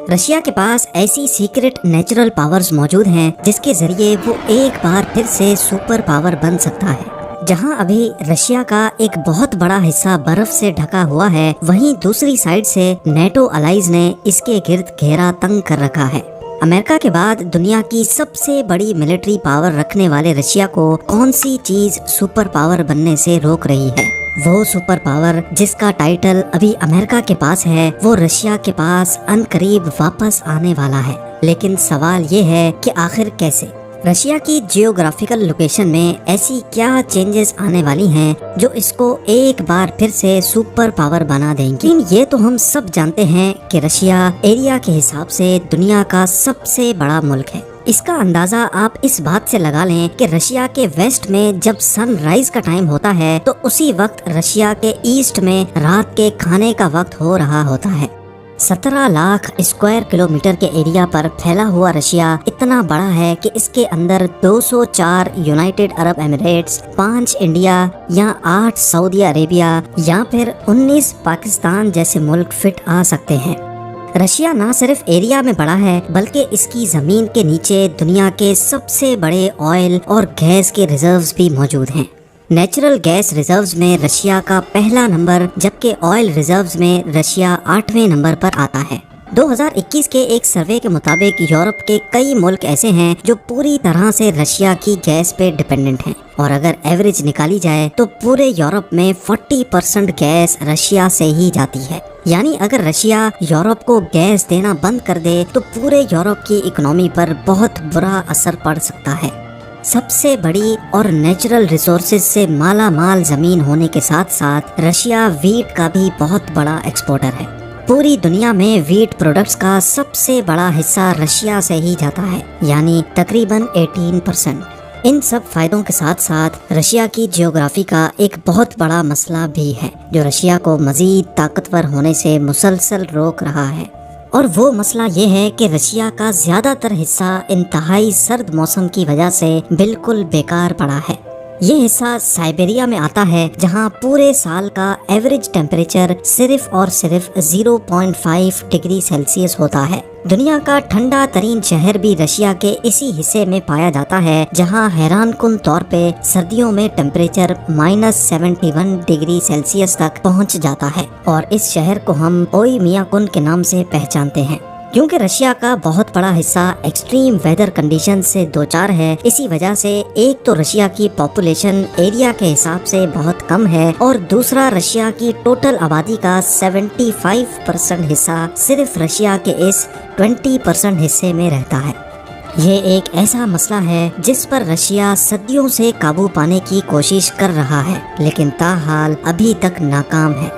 Russia کے پاس ایسی secret natural powers موجود ہیں جس کے ذریعے وہ ایک بار پھر سے سپر پاور بن سکتا ہے۔ جہاں ابھی رشیا کا ایک بہت بڑا حصہ برف سے ڈھکا ہوا ہے، وہیں دوسری سائیڈ سے نیٹو الائز نے اس کے گرد گھیرا تنگ کر رکھا ہے۔ امریکہ کے بعد دنیا کی سب سے بڑی ملٹری پاور رکھنے والے رشیا کو کون سی چیز سپر پاور بننے سے روک رہی ہے؟ وہ سپر پاور جس کا ٹائٹل ابھی امریکہ کے پاس ہے، وہ رشیا کے پاس ان قریب واپس آنے والا ہے۔ لیکن سوال یہ ہے کہ آخر کیسے؟ رشیا کی جیوگرافیکل لوکیشن میں ایسی کیا چینجز آنے والی ہیں جو اس کو ایک بار پھر سے سپر پاور بنا دیں گی؟ یہ تو ہم سب جانتے ہیں کہ رشیا ایریا کے حساب سے دنیا کا سب سے بڑا ملک ہے۔ اس کا اندازہ آپ اس بات سے لگا لیں کہ رشیا کے ویسٹ میں جب سن رائز کا ٹائم ہوتا ہے تو اسی وقت رشیا کے ایسٹ میں رات کے کھانے کا وقت ہو رہا ہوتا ہے۔ 17 لاکھ اسکوائر کلومیٹر کے ایریا پر پھیلا ہوا رشیا اتنا بڑا ہے کہ اس کے اندر 204 یونائٹڈ عرب ایمریٹس، 5 انڈیا یا 8 سعودی عربیہ یا پھر 19 پاکستان جیسے ملک فٹ آ سکتے ہیں۔ رشیا نہ صرف ایریا میں بڑا ہے بلکہ اس کی زمین کے نیچے دنیا کے سب سے بڑے آئل اور گیس کے ریزروز بھی موجود ہیں۔ نیچرل گیس ریزروز میں رشیا کا پہلا نمبر جبکہ آئل ریزروز میں رشیا 8ویں نمبر پر آتا ہے۔ 2021 کے ایک سروے کے مطابق یورپ کے کئی ملک ایسے ہیں جو پوری طرح سے رشیا کی گیس پہ ڈیپینڈنٹ ہیں، اور اگر ایوریج نکالی جائے تو پورے یورپ میں 40% گیس رشیا سے ہی جاتی ہے۔ یعنی اگر رشیا یورپ کو گیس دینا بند کر دے تو پورے یورپ کی اکنامی پر بہت برا اثر پڑ سکتا ہے۔ سب سے بڑی اور نیچرل ریسورسز سے مالا مال زمین ہونے کے ساتھ ساتھ رشیا ویٹ کا بھی بہت بڑا ایکسپورٹر ہے۔ پوری دنیا میں ویٹ پروڈکٹس کا سب سے بڑا حصہ رشیا سے ہی جاتا ہے، یعنی تقریباً 18%۔ ان سب فائدوں کے ساتھ ساتھ رشیا کی جیوگرافی کا ایک بہت بڑا مسئلہ بھی ہے جو رشیا کو مزید طاقتور ہونے سے مسلسل روک رہا ہے، اور وہ مسئلہ یہ ہے کہ رشیا کا زیادہ تر حصہ انتہائی سرد موسم کی وجہ سے بالکل بیکار پڑا ہے۔ یہ حصہ سائبیریا میں آتا ہے جہاں پورے سال کا ایوریج ٹیمپریچر صرف اور صرف 0.5 ڈگری سیلسیس ہوتا ہے۔ دنیا کا ٹھنڈا ترین شہر بھی رشیا کے اسی حصے میں پایا جاتا ہے جہاں حیران کن طور پہ سردیوں میں ٹیمپریچر -71 ڈگری سیلسیس تک پہنچ جاتا ہے، اور اس شہر کو ہم اوئی میاکن کے نام سے پہچانتے ہیں۔ کیونکہ رشیا کا بہت بڑا حصہ ایکسٹریم ویدر کنڈیشن سے دوچار ہے، اسی وجہ سے ایک تو رشیا کی پاپولیشن ایریا کے حساب سے بہت کم ہے، اور دوسرا رشیا کی ٹوٹل آبادی کا 75% حصہ صرف رشیا کے اس 20% حصے میں رہتا ہے۔ یہ ایک ایسا مسئلہ ہے جس پر رشیا صدیوں سے قابو پانے کی کوشش کر رہا ہے، لیکن تاحال ابھی تک ناکام ہے۔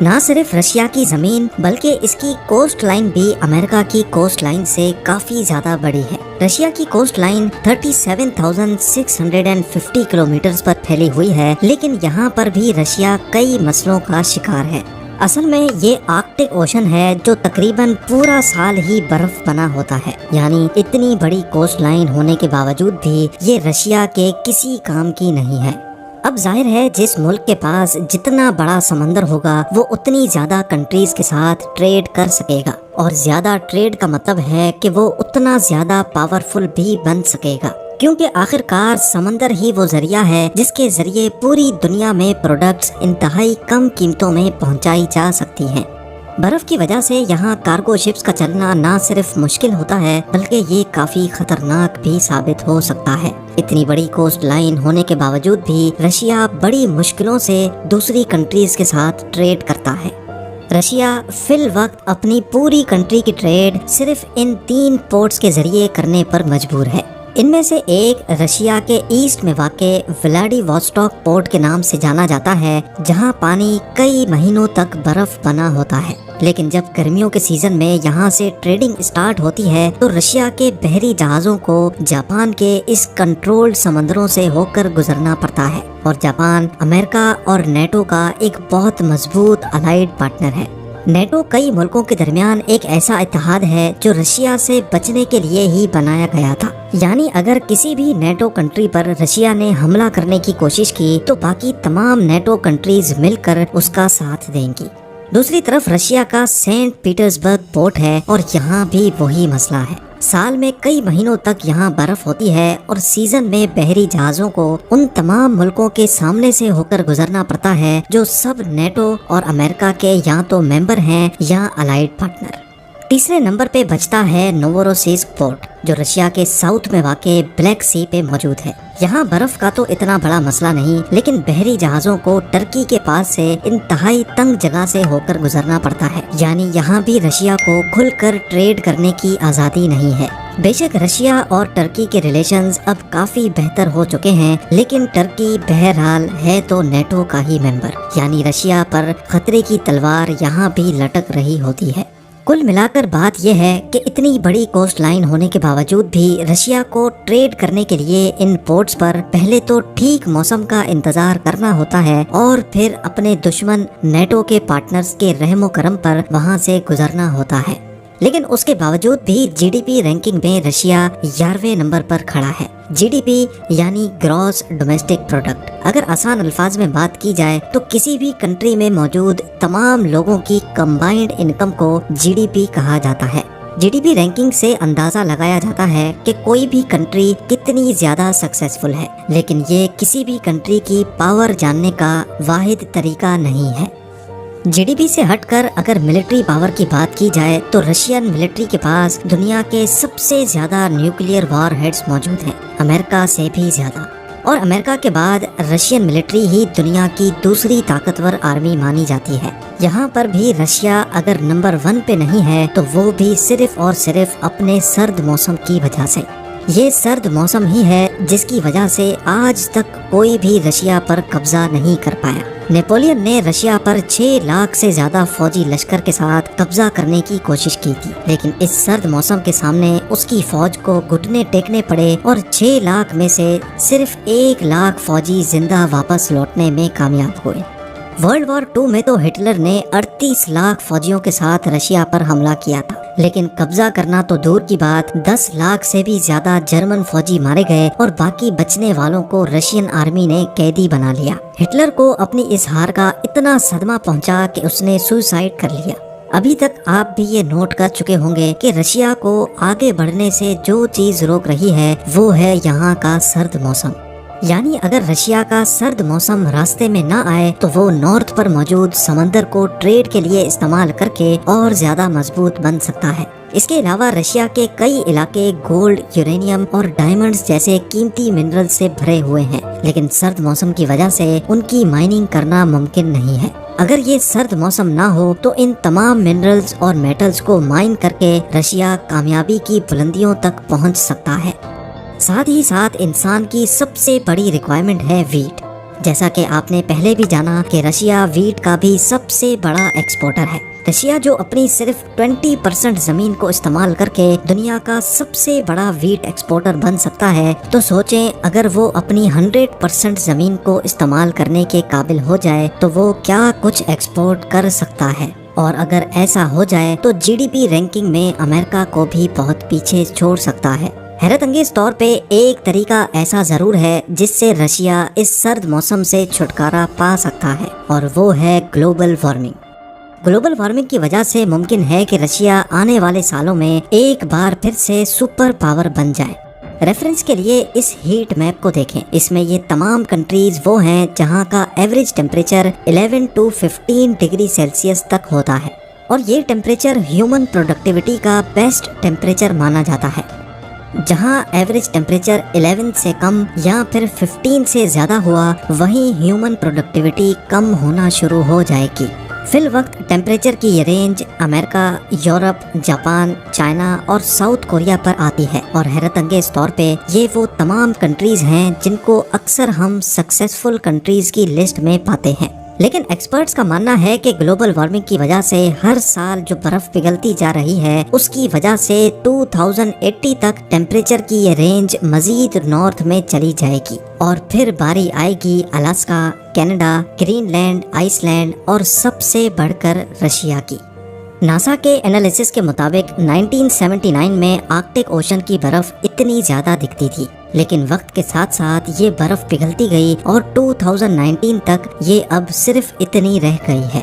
نہ صرف رشیا کی زمین بلکہ اس کی کوسٹ لائن بھی امریکہ کی کوسٹ لائن سے کافی زیادہ بڑی ہے۔ رشیا کی کوسٹ لائن 37,650 کلومیٹرز پر پھیلی ہوئی ہے، لیکن یہاں پر بھی رشیا کئی مسئلوں کا شکار ہے۔ اصل میں یہ آرکٹک اوشن ہے جو تقریباً پورا سال ہی برف بنا ہوتا ہے، یعنی اتنی بڑی کوسٹ لائن ہونے کے باوجود بھی یہ رشیا کے کسی کام کی نہیں ہے۔ اب ظاہر ہے جس ملک کے پاس جتنا بڑا سمندر ہوگا وہ اتنی زیادہ کنٹریز کے ساتھ ٹریڈ کر سکے گا، اور زیادہ ٹریڈ کا مطلب ہے کہ وہ اتنا زیادہ پاورفل بھی بن سکے گا، کیونکہ آخر کار سمندر ہی وہ ذریعہ ہے جس کے ذریعے پوری دنیا میں پروڈکٹس انتہائی کم قیمتوں میں پہنچائی جا سکتی ہیں۔ برف کی وجہ سے یہاں کارگو شپس کا چلنا نہ صرف مشکل ہوتا ہے بلکہ یہ کافی خطرناک بھی ثابت ہو سکتا ہے۔ اتنی بڑی کوسٹ لائن ہونے کے باوجود بھی رشیا بڑی مشکلوں سے دوسری کنٹریز کے ساتھ ٹریڈ کرتا ہے۔ رشیا فی الوقت اپنی پوری کنٹری کی ٹریڈ صرف ان 3 پورٹس کے ذریعے کرنے پر مجبور ہے۔ ان میں سے ایک رشیا کے ایسٹ میں واقع ولاڈی واسٹاک پورٹ کے نام سے جانا جاتا ہے، جہاں پانی کئی مہینوں تک برف بنا ہوتا ہے، لیکن جب گرمیوں کے سیزن میں یہاں سے ٹریڈنگ سٹارٹ ہوتی ہے تو رشیا کے بحری جہازوں کو جاپان کے اس کنٹرولڈ سمندروں سے ہو کر گزرنا پڑتا ہے، اور جاپان امریکہ اور نیٹو کا ایک بہت مضبوط الائیڈ پارٹنر ہے۔ نیٹو کئی ملکوں کے درمیان ایک ایسا اتحاد ہے جو رشیا سے بچنے کے لیے ہی بنایا گیا تھا، یعنی اگر کسی بھی نیٹو کنٹری پر رشیا نے حملہ کرنے کی کوشش کی تو باقی تمام نیٹو کنٹریز مل کر اس کا ساتھ دیں گی۔ دوسری طرف رشیا کا سینٹ پیٹرزبرگ پورٹ ہے اور یہاں بھی وہی مسئلہ ہے۔ سال میں کئی مہینوں تک یہاں برف ہوتی ہے اور سیزن میں بحری جہازوں کو ان تمام ملکوں کے سامنے سے ہو کر گزرنا پڑتا ہے جو سب نیٹو اور امریکہ کے یا تو ممبر ہیں یا الائیڈ پارٹنر۔ تیسرے نمبر پہ بچتا ہے نووروسیسک پورٹ جو رشیا کے ساؤتھ میں واقع بلیک سی پہ موجود ہے۔ یہاں برف کا تو اتنا بڑا مسئلہ نہیں، لیکن بحری جہازوں کو ٹرکی کے پاس سے انتہائی تنگ جگہ سے ہو کر گزرنا پڑتا ہے، یعنی یہاں بھی رشیا کو کھل کر ٹریڈ کرنے کی آزادی نہیں ہے۔ بے شک رشیا اور ٹرکی کے ریلیشنز اب کافی بہتر ہو چکے ہیں، لیکن ٹرکی بہرحال ہے تو نیٹو کا ہی ممبر، یعنی رشیا پر خطرے کی تلوار یہاں بھی لٹک رہی ہوتی ہے۔ کل ملا کر بات یہ ہے کہ اتنی بڑی کوسٹ لائن ہونے کے باوجود بھی رشیا کو ٹریڈ کرنے کے لیے ان پورٹس پر پہلے تو ٹھیک موسم کا انتظار کرنا ہوتا ہے اور پھر اپنے دشمن نیٹو کے پارٹنرز کے رحم و کرم پر وہاں سے گزرنا ہوتا ہے۔ لیکن اس کے باوجود بھی جی ڈی پی رینکنگ میں رشیا 11ویں نمبر پر کھڑا ہے۔ جی ڈی پی یعنی گراس ڈومیسٹک پروڈکٹ، اگر آسان الفاظ میں بات کی جائے تو کسی بھی کنٹری میں موجود تمام لوگوں کی کمبائنڈ انکم کو جی ڈی پی کہا جاتا ہے۔ جی ڈی پی رینکنگ سے اندازہ لگایا جاتا ہے کہ کوئی بھی کنٹری کتنی زیادہ سکسیسفل ہے، لیکن یہ کسی بھی کنٹری کی پاور جاننے کا واحد طریقہ نہیں ہے۔ جی ڈی پی سے ہٹ کر اگر ملٹری پاور کی بات کی جائے تو رشین ملٹری کے پاس دنیا کے سب سے زیادہ نیوکلیئر وار ہیڈز موجود ہیں، امریکہ سے بھی زیادہ، اور امریکہ کے بعد رشین ملٹری ہی دنیا کی دوسری طاقتور آرمی مانی جاتی ہے۔ یہاں پر بھی رشیا اگر نمبر 1 پہ نہیں ہے تو وہ بھی صرف اور صرف اپنے سرد موسم کی وجہ سے۔ یہ سرد موسم ہی ہے جس کی وجہ سے آج تک کوئی بھی رشیا پر قبضہ نہیں کر پایا۔ نیپولین نے رشیا پر 6 لاکھ سے زیادہ فوجی لشکر کے ساتھ قبضہ کرنے کی کوشش کی تھی، لیکن اس سرد موسم کے سامنے اس کی فوج کو گھٹنے ٹیکنے پڑے اور 6 لاکھ میں سے صرف 1 لاکھ فوجی زندہ واپس لوٹنے میں کامیاب ہوئے۔ ورلڈ وار 2 میں تو ہٹلر نے 38 لاکھ فوجیوں کے ساتھ رشیا پر حملہ کیا تھا، لیکن قبضہ کرنا تو دور کی بات، 10 لاکھ سے بھی زیادہ جرمن فوجی مارے گئے اور باقی بچنے والوں کو رشین آرمی نے قیدی بنا لیا۔ ہٹلر کو اپنی اس ہار کا اتنا صدمہ پہنچا کہ اس نے سوسائڈ کر لیا۔ ابھی تک آپ بھی یہ نوٹ کر چکے ہوں گے کہ رشیا کو آگے بڑھنے سے جو چیز روک رہی ہے وہ ہے یہاں کا سرد موسم، یعنی اگر رشیا کا سرد موسم راستے میں نہ آئے تو وہ نارتھ پر موجود سمندر کو ٹریڈ کے لیے استعمال کر کے اور زیادہ مضبوط بن سکتا ہے۔ اس کے علاوہ رشیا کے کئی علاقے گولڈ، یورینیم اور ڈائمنڈز جیسے قیمتی منرل سے بھرے ہوئے ہیں، لیکن سرد موسم کی وجہ سے ان کی مائننگ کرنا ممکن نہیں ہے۔ اگر یہ سرد موسم نہ ہو تو ان تمام منرلز اور میٹلز کو مائن کر کے رشیا کامیابی کی بلندیوں تک پہنچ سکتا ہے۔ ساتھ ہی ساتھ انسان کی سب سے بڑی ریکوائرمنٹ ہے ویٹ، جیسا کہ آپ نے پہلے بھی جانا کہ رشیا ویٹ کا بھی سب سے بڑا ایکسپورٹر ہے۔ رشیا جو اپنی صرف 20% زمین کو استعمال کر کے دنیا کا سب سے بڑا ویٹ ایکسپورٹر بن سکتا ہے، تو سوچیں اگر وہ اپنی 100% زمین کو استعمال کرنے کے قابل ہو جائے تو وہ کیا کچھ ایکسپورٹ کر سکتا ہے، اور اگر ایسا ہو جائے تو جی ڈی پی رینکنگ میں امریکہ کو بھی بہت پیچھے چھوڑ سکتا ہے۔ حیرت انگیز طور پہ ایک طریقہ ایسا ضرور ہے جس سے رشیا اس سرد موسم سے چھٹکارا پا سکتا ہے، اور وہ ہے گلوبل وارمنگ۔ گلوبل وارمنگ کی وجہ سے ممکن ہے کہ رشیا آنے والے سالوں میں ایک بار پھر سے سپر پاور بن جائے۔ ریفرنس کے لیے اس ہیٹ میپ کو دیکھیں، اس میں یہ تمام کنٹریز وہ ہیں جہاں کا average temperature 11 to 15 degree Celsius تک ہوتا ہے، اور یہ ٹیمپریچر ہیومن پروڈکٹیوٹی کا بیسٹ ٹیمپریچر مانا جاتا ہے۔ جہاں ایوریج ٹیمپریچر 11 سے کم یا پھر 15 سے زیادہ ہوا، وہیں ہیومن پروڈکٹیوٹی کم ہونا شروع ہو جائے گی۔ فی الوقت ٹیمپریچر کی یہ رینج امریکہ، یورپ، جاپان، چائنا اور ساؤتھ کوریا پر آتی ہے، اور حیرت انگیز طور پہ یہ وہ تمام کنٹریز ہیں جن کو اکثر ہم سکسیسفل کنٹریز کی لسٹ میں پاتے ہیں۔ لیکن ایکسپرٹس کا ماننا ہے کہ گلوبل وارمنگ کی وجہ سے ہر سال جو برف پگھلتی جا رہی ہے، اس کی وجہ سے 2080 تک ٹیمپریچر کی یہ رینج مزید نارتھ میں چلی جائے گی، اور پھر باری آئے گی Alaska, Canada, Greenland, Iceland اور سب سے بڑھ کر رشیا کی۔ ناسا کے انالیسس کے مطابق 1979 میں آرکٹک اوشن کی برف اتنی زیادہ دکھتی تھی، لیکن وقت کے ساتھ ساتھ یہ برف پگھلتی گئی اور 2019 تک یہ اب صرف اتنی رہ گئی ہے۔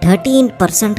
13%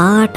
$8